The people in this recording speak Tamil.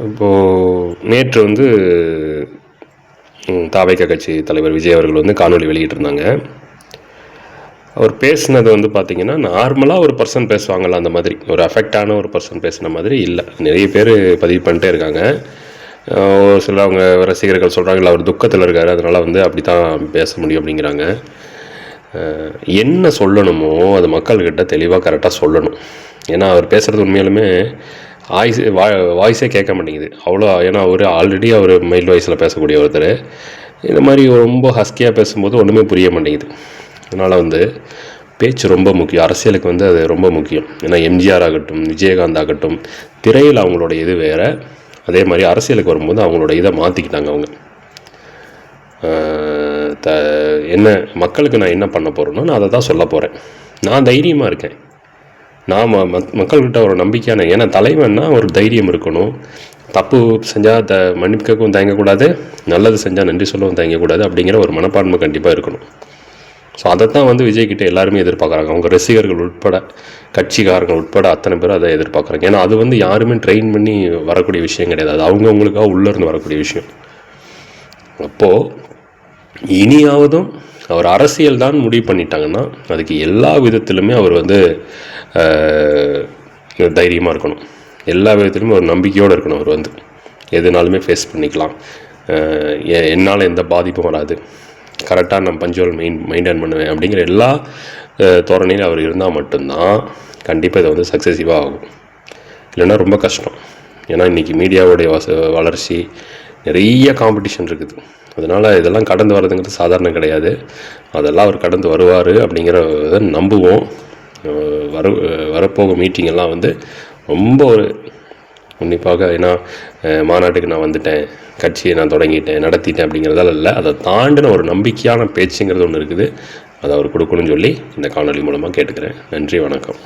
இப்போது நேற்று வந்து தாவேகா கட்சி தலைவர் விஜய் அவர்கள் வந்து காணொலி வெளியிட்டிருந்தாங்க. அவர் பேசுனது வந்து பார்த்திங்கன்னா, நார்மலாக ஒரு பர்சன் பேசுவாங்கள்ல அந்த மாதிரி, ஒரு அஃபெக்டான ஒரு பர்சன் பேசுன மாதிரி இல்லை. நிறைய பேர் பதிவு பண்ணிட்டே இருக்காங்க. ஒரு சில அவங்க ரசிகர்கள் சொல்கிறாங்க, இல்லை அவர் துக்கத்தில் இருக்கார், அதனால் வந்து அப்படி தான் பேச முடியும் அப்படிங்கிறாங்க. என்ன சொல்லணுமோ அது மக்கள்கிட்ட தெளிவாக கரெக்டாக சொல்லணும். ஏன்னா அவர் பேசுகிறது உண்மையாலுமே வாய்ஸே கேட்க மாட்டேங்குது அவ்வளோ. ஏன்னா ஆல்ரெடி அவர் மைல்டு வாய்ஸில் பேசக்கூடிய ஒருத்தர் இந்த மாதிரி ரொம்ப ஹஸ்கியாக பேசும்போது ஒன்றுமே புரிய மாட்டேங்குது. அதனால் வந்து பேச்சு ரொம்ப முக்கியம். அரசியலுக்கு வந்து அது ரொம்ப முக்கியம். ஏன்னா எம்ஜிஆர் ஆகட்டும், விஜயகாந்த் ஆகட்டும், திரையில் அவங்களோட இது வேறு. அதே மாதிரி அரசியலுக்கு வரும்போது அவங்களோட இதை மாற்றிக்கிட்டாங்க அவங்க. என்ன மக்களுக்கு நான் என்ன பண்ண போகிறேன்னா நான் அதை தான் சொல்ல போகிறேன். நான் தைரியமாக இருக்கேன். நான் மக்கள்கிட்ட ஒரு நம்பிக்கையான, ஏன்னா தலைவன்னா ஒரு தைரியம் இருக்கணும். தப்பு செஞ்சால் மன்னிப்புக்கும் தயங்கக்கூடாது, நல்லது செஞ்சால் நன்றி சொல்லவும் தயங்கக்கூடாது அப்படிங்கிற ஒரு மனப்பான்மை கண்டிப்பாக இருக்கணும். ஸோ அதைத்தான் வந்து விஜய்கிட்ட எல்லாருமே எதிர்பார்க்குறாங்க. அவங்க ரசிகர்கள் உட்பட, கட்சிக்காரர்கள் உட்பட அத்தனை பேரும் அதை எதிர்பார்க்குறாங்க. ஏன்னா அது வந்து யாருமே ட்ரெயின் பண்ணி வரக்கூடிய விஷயம் கிடையாது. அது அவங்கவுங்களுக்காக உள்ளேருந்து வரக்கூடிய விஷயம். அப்போது இனியாவதும் அவர் அரசியல் தான் முடிவு பண்ணிட்டாங்கன்னா அதுக்கு எல்லா விதத்திலுமே அவர் வந்து தைரியமாக இருக்கணும். எல்லா விதத்துலையுமே ஒரு நம்பிக்கையோடு இருக்கணும். அவர் வந்து எதுனாலுமே ஃபேஸ் பண்ணிக்கலாம். என்னால் எந்த பாதிப்பும் வராது, கரெக்டாக நான் பஞ்சுவல் மெயின்டைன் பண்ணுவேன் அப்படிங்கிற எல்லா தோரணையிலும் அவர் இருந்தால் மட்டும்தான் கண்டிப்பாக இதை வந்து சக்ஸஸிவாக ஆகும். இல்லைன்னா ரொம்ப கஷ்டம். ஏன்னா இன்றைக்கி மீடியாவுடைய வளர்ச்சி, நிறைய காம்படிஷன் இருக்குது. அதனால் இதெல்லாம் கடந்து வர்றதுங்கிறது சாதாரணம் கிடையாது. அதெல்லாம் அவர் கடந்து வருவார் அப்படிங்கிறத நம்புவோம். வரப்போகும் மீட்டிங்கெல்லாம் வந்து ரொம்ப ஒரு உன்னிப்பாக, ஏன்னா மாநாட்டுக்கு நான் வந்துட்டேன், கட்சியை நான் தொடங்கிட்டேன், நடத்திட்டேன் அப்படிங்கிறதால இல்லை, அதை தாண்டின ஒரு நம்பிக்கையான பேச்சுங்கிறது ஒன்று இருக்குது. அதை அவர் கொடுக்கணும்னு சொல்லி இந்த காணொலி மூலமாக கேட்டுக்கிறேன். நன்றி, வணக்கம்.